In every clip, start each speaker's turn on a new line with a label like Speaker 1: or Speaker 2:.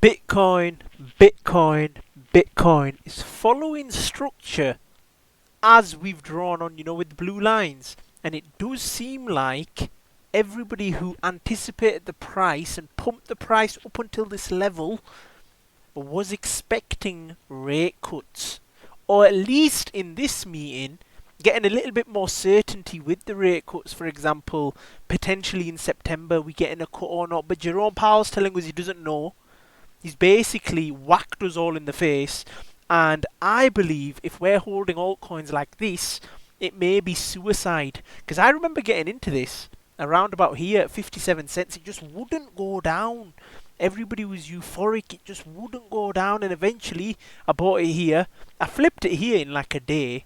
Speaker 1: Bitcoin, Bitcoin, Bitcoin is following structure as we've drawn on, with the blue lines. And it does seem like everybody who anticipated the price and pumped the price up until this level was expecting rate cuts. Or at least in this meeting, getting a little bit more certainty with the rate cuts. For example, potentially in September we getting a cut or not. But Jerome Powell's telling us he doesn't know. He's basically whacked us all in the face. And I believe if we're holding altcoins like this, it may be suicide. Because I remember getting into this around about here at 57 cents. It just wouldn't go down. Everybody was euphoric. It just wouldn't go down. And eventually I bought it here. I flipped it here in like a day.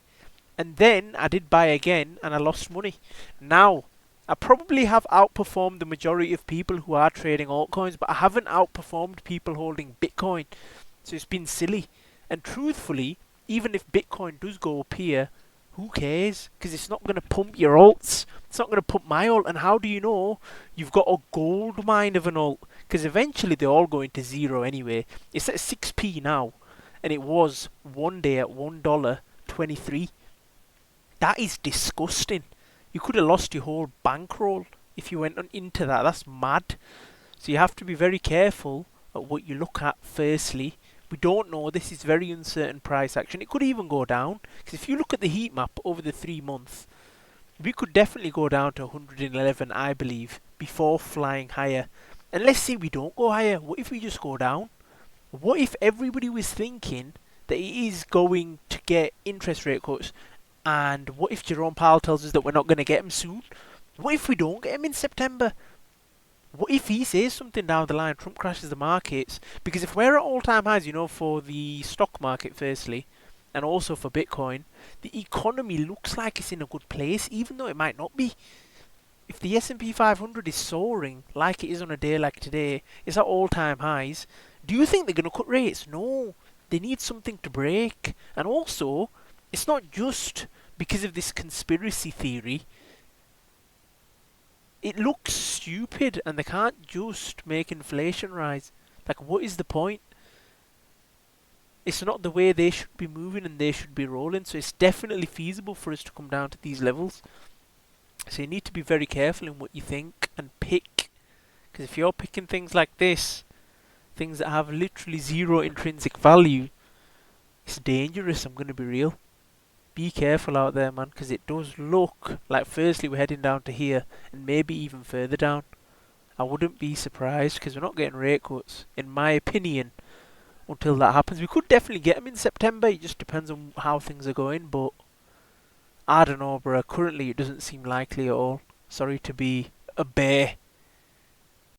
Speaker 1: And then I did buy again and I lost money. Now, I probably have outperformed the majority of people who are trading altcoins, but I haven't outperformed people holding Bitcoin. So it's been silly. And truthfully, even if Bitcoin does go up here, who cares? Because it's not going to pump your alts. It's not going to pump my alt. And how do you know you've got a gold mine of an alt? Because eventually they're all going to zero anyway. It's at 6p now. And it was one day at $1.23. That is disgusting. You could have lost your whole bankroll if you went into that. That's mad. So you have to be very careful at what you look at firstly. We don't know. This is very uncertain price action. It could even go down. Because if you look at the heat map over the 3 months, we could definitely go down to 111, I believe, before flying higher. And let's say we don't go higher. What if we just go down? What if everybody was thinking that it is going to get interest rate cuts? And what if Jerome Powell tells us that we're not going to get him soon? What if we don't get him in September? What if he says something down the line, Trump crashes the markets? Because if we're at all-time highs, for the stock market firstly, and also for Bitcoin, the economy looks like it's in a good place, even though it might not be. If the S&P 500 is soaring, like it is on a day like today, it's at all-time highs, do you think they're going to cut rates? No. They need something to break. And also, it's not just because of this conspiracy theory. It looks stupid and they can't just make inflation rise. Like, what is the point? It's not the way they should be moving and they should be rolling. So it's definitely feasible for us to come down to these levels. So you need to be very careful in what you think and pick. Because if you're picking things like this, things that have literally zero intrinsic value, it's dangerous, I'm going to be real. Be careful out there, man, because it does look like firstly we're heading down to here and maybe even further down. I wouldn't be surprised because we're not getting rate cuts, in my opinion, until that happens. We could definitely get them in September. It just depends on how things are going, but I don't know, bro. Currently it doesn't seem likely at all. Sorry to be a bear.